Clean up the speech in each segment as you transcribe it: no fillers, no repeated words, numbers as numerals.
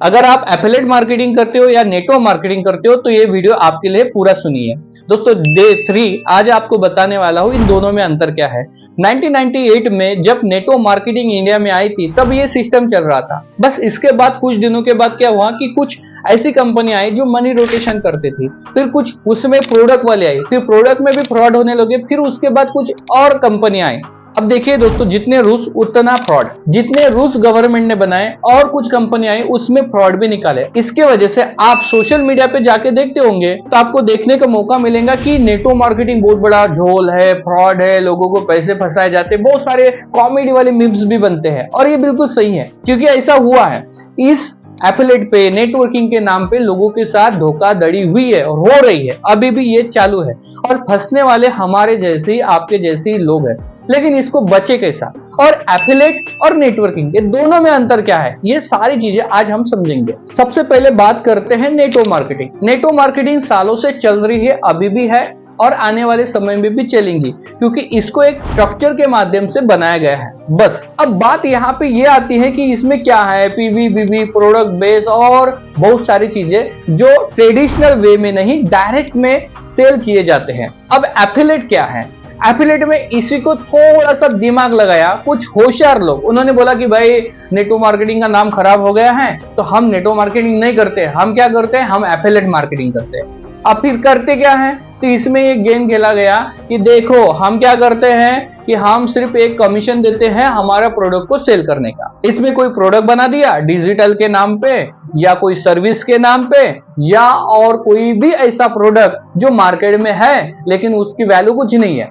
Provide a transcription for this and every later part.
अगर आप affiliate marketing करते हो या नेटवर्क मार्केटिंग करते हो तो ये वीडियो आपके लिए पूरा सुनिए। दोस्तों डे 3 आज आपको बताने वाला हूँ इन दोनों में अंतर क्या है। 1998 में जब नेटवर्क मार्केटिंग इंडिया में आई थी तब ये सिस्टम चल रहा था। बस इसके बाद कुछ दिनों के बाद क्या हुआ कि कुछ ऐसी कंपनी आई जो मनी रोटेशन करती थी, फिर कुछ उसमें प्रोडक्ट वाले आई, फिर प्रोडक्ट में भी फ्रॉड होने लगे, फिर उसके बाद कुछ और कंपनी आई। अब देखिए दोस्तों, जितने रूल्स उतना फ्रॉड, जितने रूल्स गवर्नमेंट ने बनाए और कुछ कंपनी आई उसमें फ्रॉड भी निकाले। इसके वजह से आप सोशल मीडिया पे जाके देखते होंगे तो आपको देखने का मौका मिलेगा कि नेटवर्क मार्केटिंग बहुत बड़ा झोल है, फ्रॉड है, लोगों को पैसे फंसाए जाते हैं, बहुत सारे कॉमेडी वाले मीम्स भी बनते हैं। और ये बिल्कुल सही है क्योंकि ऐसा हुआ है। इस एफिलिएट पे नेटवर्किंग के नाम पे लोगों के साथ धोखाधड़ी हुई है और हो रही है, अभी भी ये चालू है और फंसने वाले हमारे जैसे ही आपके जैसे ही लोग हैं। लेकिन इसको बचे कैसा, और एफिलिएट और नेटवर्किंग ये दोनों में अंतर क्या है, ये सारी चीजें आज हम समझेंगे। सबसे पहले बात करते हैं नेटवर्क मार्केटिंग। नेटवर्क मार्केटिंग सालों से चल रही है, अभी भी है और आने वाले समय में भी चलेंगी क्योंकि इसको एक स्ट्रक्चर के माध्यम से बनाया गया है। बस अब बात यहाँ पे ये आती है कि इसमें क्या है, पीवी, प्रोडक्ट बेस और बहुत सारी चीजें जो ट्रेडिशनल वे में नहीं डायरेक्ट में सेल किए जाते हैं। अब एफिलिएट क्या है? एफिलिएट में इसी को थोड़ा सा दिमाग लगाया कुछ होशियार लोग, उन्होंने बोला कि भाई नेटवर्क मार्केटिंग का नाम खराब हो गया है तो हम नेटवर्क मार्केटिंग नहीं करते, हम क्या करते हैं, हम एफिलिएट मार्केटिंग करते हैं। अब फिर करते क्या है, तो इसमें एक गेम खेला गया कि देखो हम क्या करते हैं कि हम सिर्फ एक कमीशन देते हैं हमारा प्रोडक्ट को सेल करने का। इसमें कोई प्रोडक्ट बना दिया डिजिटल के नाम पे या कोई सर्विस के नाम पे या और कोई भी ऐसा प्रोडक्ट जो मार्केट में है लेकिन उसकी वैल्यू कुछ नहीं है,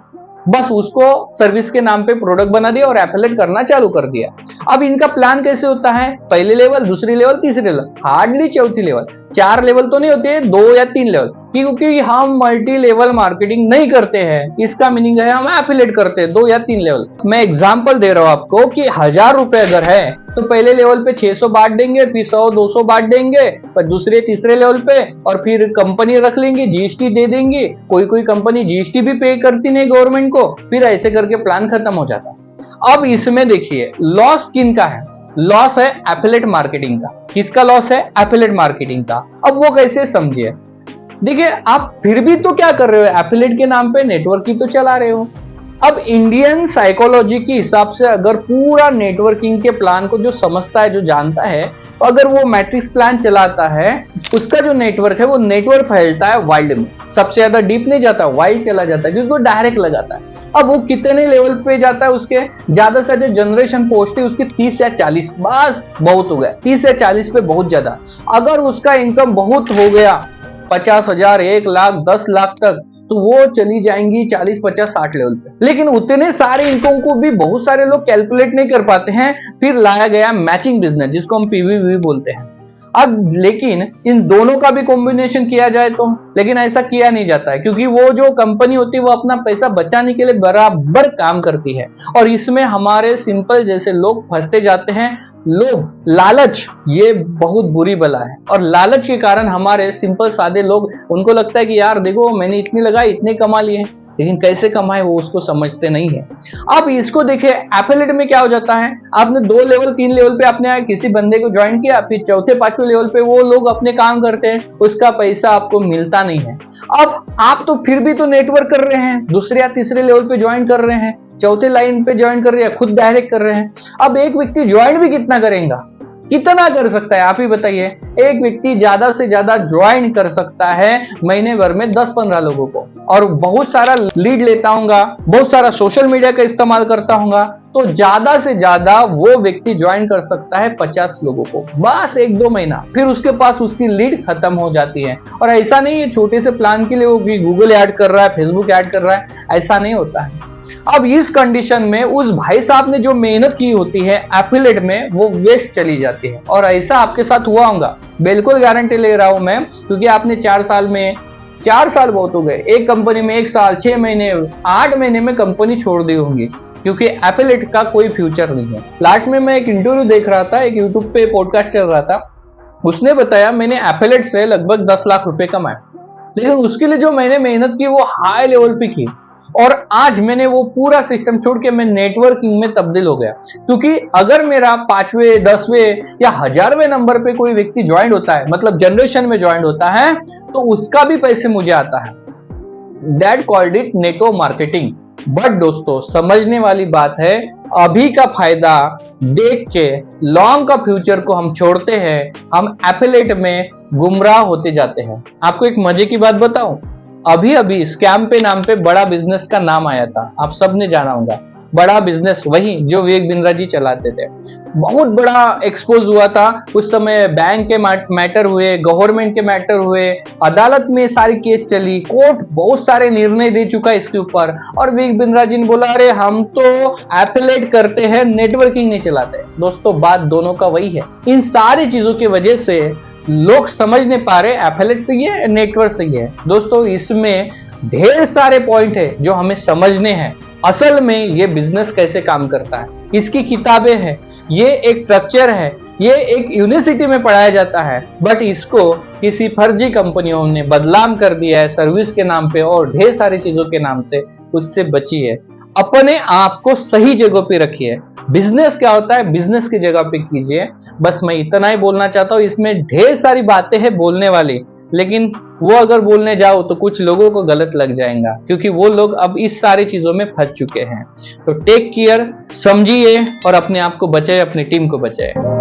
बस उसको सर्विस के नाम पे प्रोडक्ट बना दिया और एफिलिएट करना चालू कर दिया। अब इनका प्लान कैसे होता है, पहले लेवल, दूसरी लेवल, तीसरी लेवल, हार्डली चौथी लेवल, 4 लेवल तो नहीं होते, 2 या 3 लेवल, क्योंकि हम मल्टी लेवल मार्केटिंग नहीं करते हैं। इसका मीनिंग है हम एफिलिएट करते हैं 2 या 3 लेवल। मैं एग्जांपल दे रहा हूं आपको कि 1000 रुपए अगर है तो पहले लेवल पे 600 बांट देंगे, फिर 100-200 बांट देंगे, पर दूसरे तीसरे लेवल पे और फिर कंपनी रख लेंगे, जीएसटी दे देंगे। कोई कंपनी जीएसटी भी पे करती नहीं गवर्नमेंट को, फिर ऐसे करके प्लान खत्म हो जाता है। अब इसमें देखिए लॉस किन का है, लॉस है एफिलिएट मार्केटिंग का। किसका लॉस है? एफिलिएट मार्केटिंग का। अब वो कैसे समझिए, देखिए आप फिर भी तो क्या कर रहे हो, एफिलिएट के नाम पे नेटवर्क ही तो चला रहे हो। अब इंडियन साइकोलॉजी के हिसाब से अगर पूरा नेटवर्किंग के प्लान को जो समझता है, जो जानता है, तो अगर वो मैट्रिक्स प्लान चलाता है, उसका जो नेटवर्क है वो नेटवर्क फैलता है वाइल्ड में, सबसे ज्यादा डीप नहीं जाता, वाइल्ड चला जाता है, जिसको डायरेक्ट लगाता है। अब वो कितने लेवल पे जाता है, उसके ज्यादा से ज्यादा जनरेशन पहुंचती है उसकी 30 या 40, बस बहुत हो गया, 30 या 40 पे बहुत ज्यादा। अगर उसका इनकम बहुत हो गया 50,000, 1 लाख, 10 लाख तक, तो वो चली जाएंगी 40, 50, 60 लेवल पे। लेकिन उतने सारे इनकम को भी बहुत सारे लोग कैलकुलेट नहीं कर पाते हैं, फिर लाया गया मैचिंग बिजनेस जिसको हम पीवीवी बोलते हैं। अब लेकिन इन दोनों का भी कॉम्बिनेशन किया जाए तो, लेकिन ऐसा किया नहीं जाता है क्योंकि वो जो कंपनी होती है वो अपना पैसा बचाने के लिए बराबर काम करती है और इसमें हमारे सिंपल जैसे लोग फंसते जाते हैं। लोग लालच ये बहुत बुरी बला है और लालच के कारण हमारे सिंपल सादे लोग, उनको लगता है कि यार देखो मैंने इतनी लगाई, इतने कमा लिए, लेकिन कैसे कमाए वो उसको समझते नहीं है। अब इसको देखिए एफिलिएट में क्या हो जाता है, आपने 2 लेवल 3 लेवल पे आपने किसी बंदे को ज्वाइन किया, फिर चौथे 5वें लेवल पे वो लोग अपने काम करते हैं, उसका पैसा आपको मिलता नहीं है। अब आप तो फिर भी तो नेटवर्क कर रहे हैं, दूसरे या तीसरे लेवल पे ज्वाइन कर रहे हैं, चौथे लाइन पे ज्वाइन कर रहे हैं, खुद डायरेक्ट कर रहे हैं। अब एक व्यक्ति ज्वाइन भी कितना करेगा, कितना कर सकता है आप ही बताइए। एक व्यक्ति ज्यादा से ज्यादा ज्वाइन कर सकता है महीने भर में 10-15 लोगों को, और बहुत सारा लीड लेता हूँगा, बहुत सारा सोशल मीडिया का इस्तेमाल करता हूँगा, तो ज्यादा से ज्यादा वो व्यक्ति ज्वाइन कर सकता है 50 लोगों को, बस 1-2 महीना, फिर उसके पास उसकी लीड खत्म हो जाती है। और ऐसा नहीं है छोटे से प्लान के लिए वो गूगल ऐड कर रहा है, फेसबुक ऐड कर रहा है, ऐसा नहीं होता है। अब इस कंडीशन में उस भाई साहब ने जो मेहनत की होती है एफिलिएट में वो वेस्ट चली जाती है, और ऐसा आपके साथ हुआ होगा, बिल्कुल गारंटी ले रहा हूं मैं, क्योंकि आपने 4 साल में, 4 साल बहुत हो गए, एक कंपनी में 1 साल, 6 महीने, 8 महीने में कंपनी छोड़ दी होंगी क्योंकि एफिलिएट का कोई फ्यूचर नहीं है। लास्ट में मैं एक इंटरव्यू देख रहा था, एक यूट्यूब पे पॉडकास्ट चल रहा था, उसने बताया मैंने एफिलिएट से लगभग 10 लाख रुपए कमाए, लेकिन उसके लिए जो मैंने मेहनत की वो हाई लेवल पे की। और आज मैंने वो पूरा सिस्टम छोड़ के मैं नेटवर्किंग में तब्दील हो गया। क्योंकि अगर मेरा 5वें 10वें या 1000वें नंबर पे कोई व्यक्ति ज्वाइन होता है, मतलब जनरेशन में ज्वाइन होता है, तो उसका भी पैसे मुझे आता है। That called it network marketing. But दोस्तों समझने वाली बात है, अभी का फायदा देख के लॉन्ग का फ्यूचर को हम छोड़ते हैं, हम एफिलिएट में गुमराह होते जाते हैं। आपको एक मजे की बात बताऊं, अभी अभी स्कैम पे नाम पे बड़ा बिजनेस का नाम आया था, आप सबने जाना होगा। बड़ा बिजनेस वही जो विवेक बिंद्रा जी चलाते थे, बहुत बड़ा एक्सपोज हुआ था उस समय। बैंक के मैटर हुए, गवर्नमेंट के मैटर हुए, अदालत में सारी केस चली, कोर्ट बहुत सारे निर्णय दे चुका है इसके ऊपर। और विवेक बिंद्रा जी ने बोला अरे हम तो एफिलिएट करते हैं, नेटवर्किंग नहीं चलाते। दोस्तों बात दोनों का वही है। इन सारी चीजों की वजह से लोग समझ नहीं पा रहे एफिलिएट सही है नेटवर्क सही है। दोस्तों इसमें ढेर सारे पॉइंट है जो हमें समझने हैं। असल में ये बिजनेस कैसे काम करता है, इसकी किताबें हैं, ये एक स्ट्रक्चर है, ये एक यूनिवर्सिटी में पढ़ाया जाता है, बट इसको किसी फर्जी कंपनियों ने बदनाम कर दिया है सर्विस के नाम पे और ढेर सारी चीजों के नाम से। उससे बचिए, अपने आप को सही जगह पे रखिए। बिजनेस क्या होता है, बिजनेस की जगह पे कीजिए। बस मैं इतना ही बोलना चाहता हूँ। इसमें ढेर सारी बातें हैं बोलने वाली, लेकिन वो अगर बोलने जाओ तो कुछ लोगों को गलत लग जाएगा, क्योंकि वो लोग अब इस सारी चीजों में फंस चुके हैं। तो टेक केयर, समझिए और अपने आप को बचाए, अपनी टीम को बचाए।